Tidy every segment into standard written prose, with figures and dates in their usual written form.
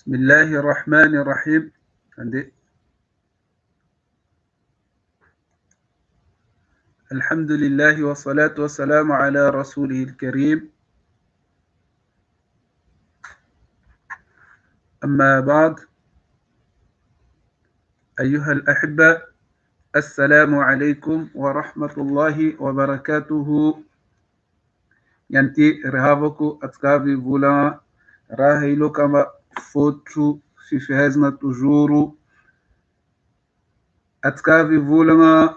بسم الله الرحمن الرحيم. الحمد لله والصلاة والسلام على رسوله الكريم. أما بعد، أيها الأحبة، السلام عليكم ورحمة الله وبركاته. Yanti rehavako atkavi vula rahilo kama fotu fifihazna tujuru atkavi vula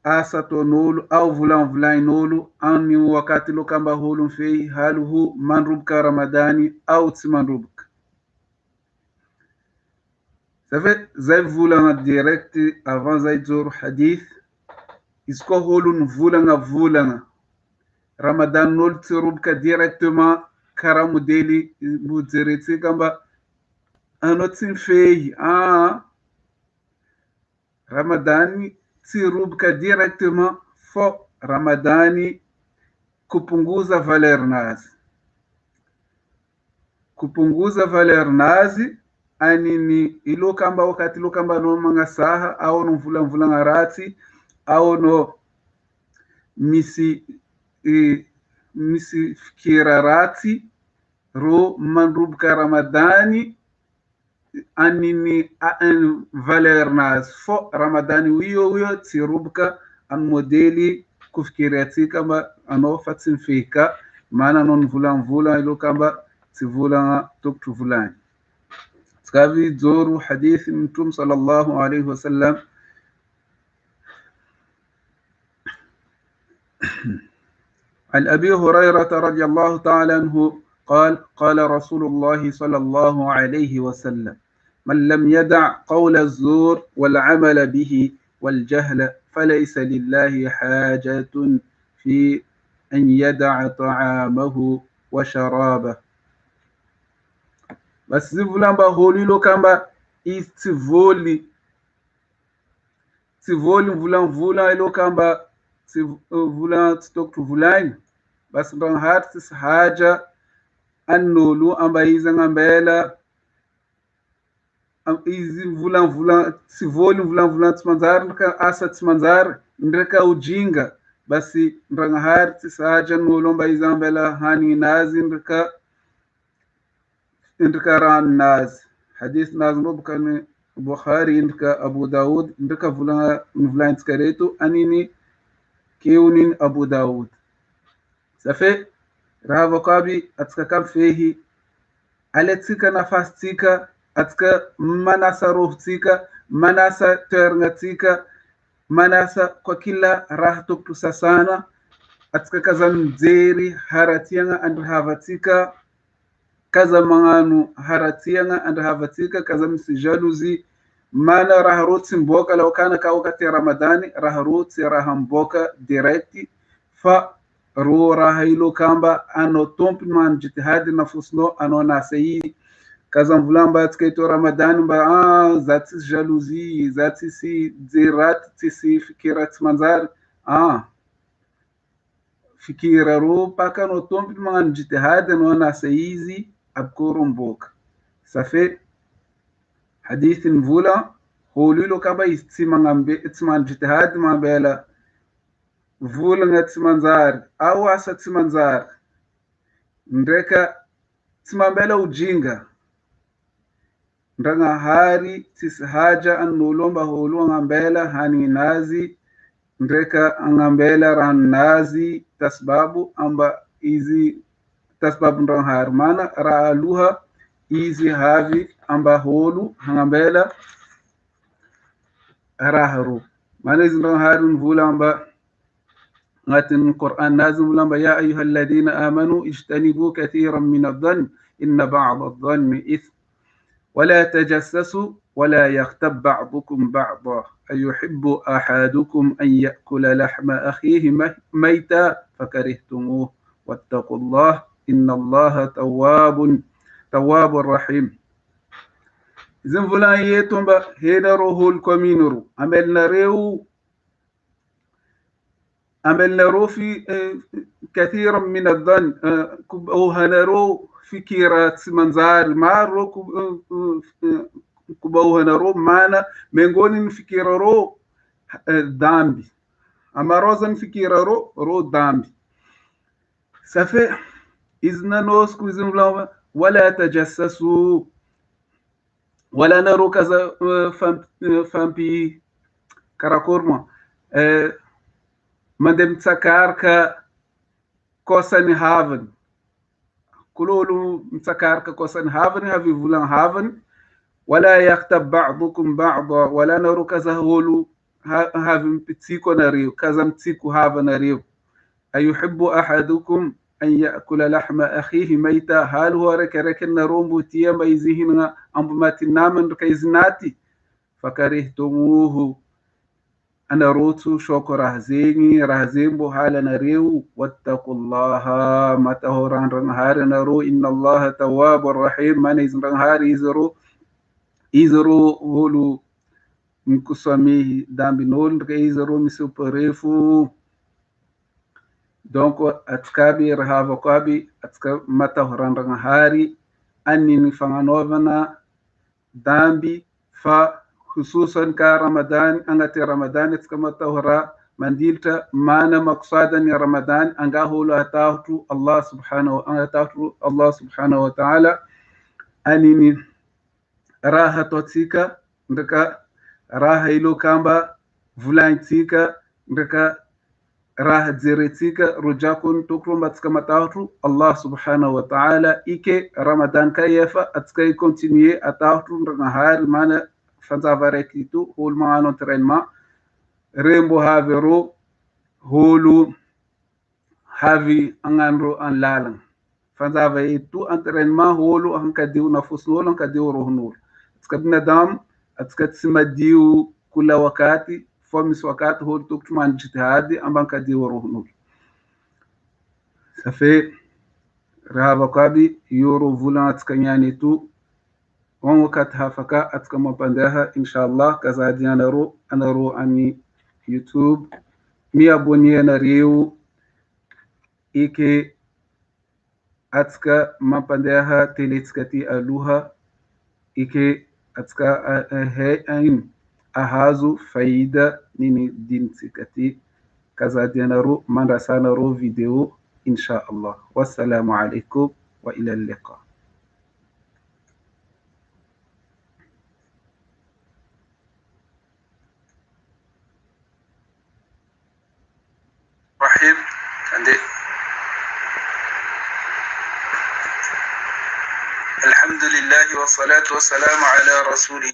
asa tonulu au vulanulu ani wakati lo kamba hulu fei haluhu manrubka ramadani au tsimanrubka. Ça fait zai vulanga direct avant zai zoro hadith isko hulu vulanga ramadan nol tsirubka directement kara modeli mudzeretse kamba anotsin fei ramadani tsirubka directement fo ramadani kupunguza valer nazi anini ilo kamba wakati ilo kamba no mangasaha au no mvula ngarati au no misi fikirarati ro manrubka ramadani anini valer nazi fo ramadani wiyo tsirubka an modeli kufikiriati kamba ano fatsin fika mana non mvula ilo kamba tsivula toktu vulani skavi zoru hadithi mtum sallallahu alayhi wasallam عن أبي هريرة رضي الله تعالى عنه قال رسول الله صلى الله عليه وسلم من لم يدع قول الزور والعمل به والجهل فليس لله حاجة في أن يدع طعامه وشرابه. بس زفلamba holilo kamba istivoli mvula ilo kamba vula stoktu vulani basi ndo hartis haja annolu amba iza ngambela izi mvula tsimanzar ndika asa tsimanzar ndika ujinga basi ndanga hartis haja annolu amba iza ngambela hani nazi ndika ran nazi. Hadith nazi nobukane Bukhari ndika Abu Daud ndika vula ntskaretu anini keunin Abu Daud. Safe rahava kabi atska kam fehi aletika nafas tika atska manasa roh tika manasa ternga tika manasa kwa kila rahtok tusasana atska kazan zeri haratianga andhavatika kaza manganu haratianga andhavatika kaza msijaluzi mana raharutsi mboka lau kana ka wakati ramadani raharutsi rahamboka direkti fa ro rahilo kamba ano tompi man jitihadi nafusno ano nasei kaza mvulamba tskaito ramadani mba zati jalousie zati si zirati si fikirat manzari fikira ro paka no tompi man jitihadi no naseizi abkuru mboka. Safe hadithi mvula holilo kaba itsiman jitihadi mabela vula nga tsimanzari au asa tsimanzari ndreka tsimambela ujinga ndanga hari tishaja annulomba holu ngambela hani nazi ndreka ngambela ran nazi tasbabu amba izi tasbabu ndanga hari mana raaluha izi havi amba holu ngambela raharu mana izi ndanga hari mvula amba غاتن القرآن نازل لما يا أيها الذين آمنوا اجتنبوا كثيرا من الظن إن بعض الظن إثم ولا تجسسوا ولا يغتب بعضكم بعضا أيحب أحدكم أن يأكل لحم أخيه ميتا فكرهتموه واتقوا الله إن الله تواب رحيم. إذن فلان يتم هنا روح الكومينرو عملنا رو في كثيرا من الظن أو هنرو fikira tsimanzari maro kubauhana ro maana mengoni ni fikira ro dhambi ama roza ni fikira ro dhambi safe izna nosku izin wala tajassasu wala naro kaza fampi karakorma mandem tsakarka kosan haven kulolu mtsakarka kosan haven havi vulan haven wala yaktab ba'dukum ba'da wala naro kaza holu havi mtsiko na rio kaza mtsiko hava na rio ayuhibbu ahadukum an yakula lahma akhihi maita hal huwa rekerekin na rombu tiya mai zihina ambu matinaman kaizinati fakarihtumuhu ana rotu shoko rahzembo hala na reu wattaqullaha matahoran ran hari na ro inna allaha tawwabur rahim man izran hari izro holu mkusamihi dambi nol izro misuperefu donc atkabi rahava kwabi atka matahoran ran hari anni fanganovana dambi fa khususan ka Ramadan angati Ramadan kama tahura mandilta mana maqsadan ya Ramadan anga hulu atahtu Allah subhanahu wa ta'ala anini raha totsika ndaka raha ilo kamba vulantika ndaka raha dziretika rujakun tukrumba kama tahtu Allah subhanahu wa ta'ala ike Ramadan kayefa atkai continue atahtu ndaka hari mana fanzavarekitu hol maano entraînement rembo havero holu havi angandro an lalang fanzava itu entraînement holu hankadiu nafus holu hankadiu rohnul skabna dam atskatsimaddiu kula wakati fomis wakati holu tuktuman jitihadi amban kadiu rohnul safe rahaba kabi yoro vulan atskanyanitu on wakati hafaka atka mapandeha inshallah kazadi anaro ani YouTube mi abonye na riu ike atka mapandeha teletskati aluha ike atka ain ahazu faida nini dinsikati kazadi anaro manda sana ro video inshallah wassalamu alaikum wa ila al-liqa رحيم عندي الحمد لله والصلاة والسلام على رسوله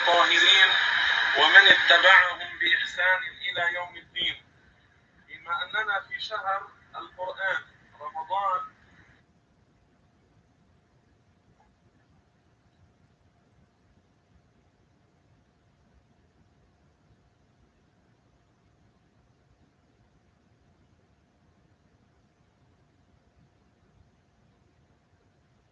الطاهرين ومن اتبعهم بإحسان إلى يوم الدين. بما أننا في شهر القرآن